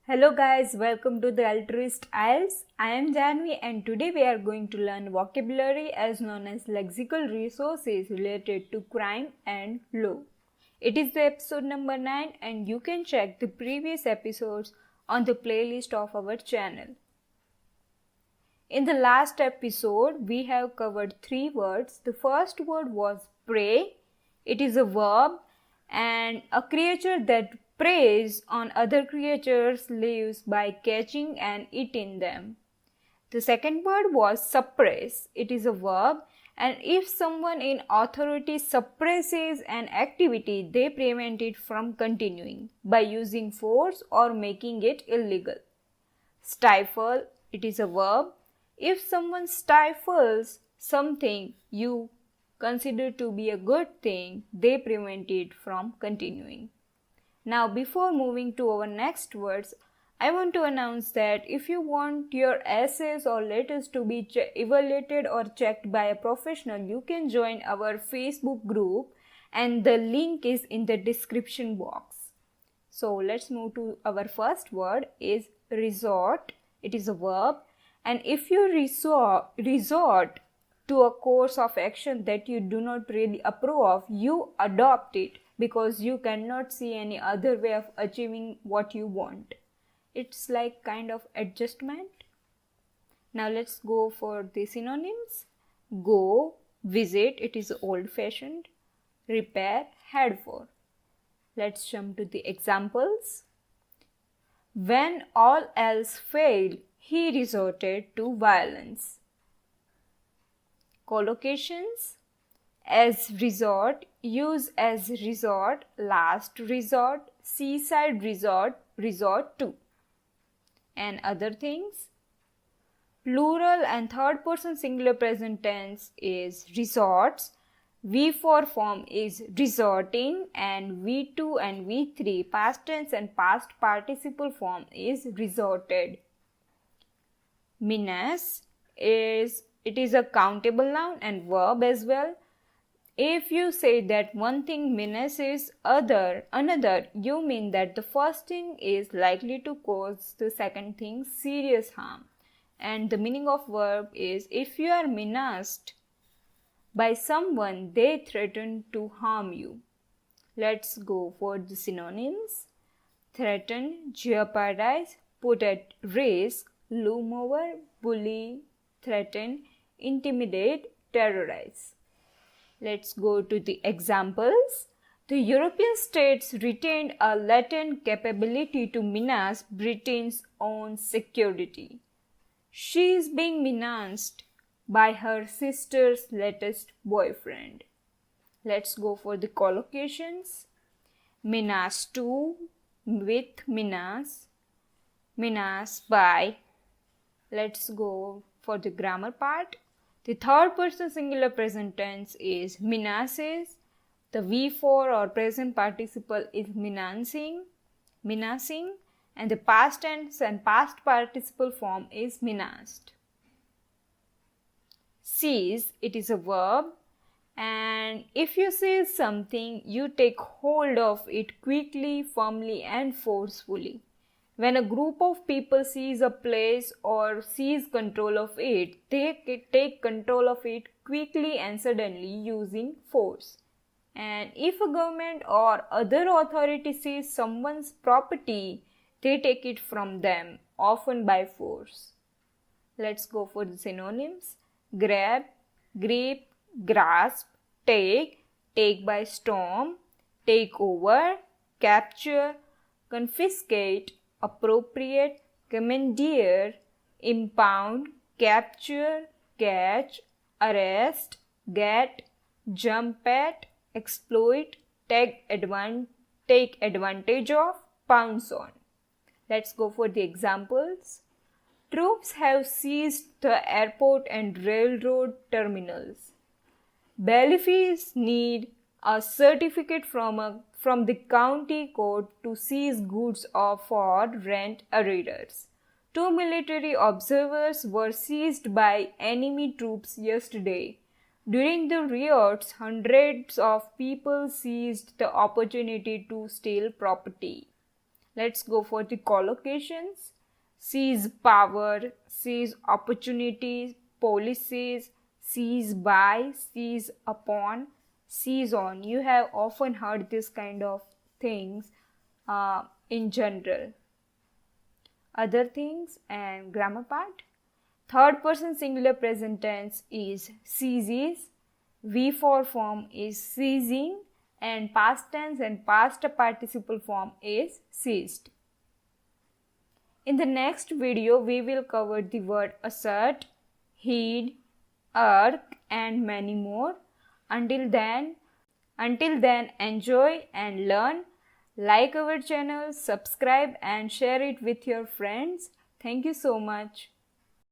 Hello guys, welcome to the Altruist IELTS. I am Janvi and today we are going to learn vocabulary as known as lexical resources related to crime and law. It is the episode number 9 and you can check the previous episodes on the playlist of our channel. In the last episode, we have covered 3 words. The first word was prey. It is a verb and a creature that preys on other creatures lives by catching and eating them. The second word was suppress. It is a verb and if someone in authority suppresses an activity, they prevent it from continuing by using force or making it illegal. Stifle. It is a verb. If someone stifles something you consider to be a good thing, they prevent it from continuing. Now, before moving to our next words, I want to announce that if you want your essays or letters to be evaluated or checked by a professional, you can join our Facebook group and the link is in the description box. So, let's move to our first word is resort. It is a verb. And if you resort to a course of action that you do not really approve of, you adopt it because you cannot see any other way of achieving what you want. It's like kind of adjustment. Now let's go for the synonyms. Go, visit, it is old-fashioned. Repair, head for. Let's jump to the examples. When all else failed, he resorted to violence. Collocations. As resort, use as resort, last resort, seaside resort, resort to. And other things. Plural and third person singular present tense is resorts. V4 form is resorting and V2 and V3 past tense and past participle form is resorted. Menace is a countable noun and verb as well. If you say that one thing menaces another, you mean that the first thing is likely to cause the second thing serious harm. And the meaning of verb is if you are menaced by someone, they threaten to harm you. Let's go for the synonyms. Threaten, jeopardize, put at risk, loom over, bully, threaten, intimidate, terrorize. Let's go to the examples. The European states retained a latent capability to menace Britain's own security. She is being menaced by her sister's latest boyfriend. Let's go for the collocations. Menace to, with menace, menace by. Let's go for the grammar part. The third person singular present tense is menaces. The V4 or present participle is menacing, and the past tense and past participle form is menaced. Seize, it is a verb, and if you seize something, you take hold of it quickly, firmly, and forcefully. When a group of people seize a place or seize control of it, they take control of it quickly and suddenly using force. And if a government or other authority seize someone's property, they take it from them, often by force. Let's go for the synonyms. Grab, grip, grasp, take by storm, take over, capture, confiscate, appropriate, commandeer, impound, capture, catch, arrest, get, jump at, exploit, take advantage of, pounce on. Let's go for the examples. Troops have seized the airport and railroad terminals. Bailiffs need a certificate from the county court to seize goods or for rent arrears. 2 military observers were seized by enemy troops yesterday. During the riots, hundreds of people seized the opportunity to steal property. Let's go for the collocations. Seize power, seize opportunities, policies, seize by, seize upon, seize on. You have often heard this kind of things in general. Other things and grammar part. Third person singular present tense is seizes. V for form is seizing, and past tense and past participle form is seized. In the next video, we will cover the word assert, heed, irk, and many more. Until then, enjoy and learn. Like our channel, subscribe and share it with your friends. Thank you so much.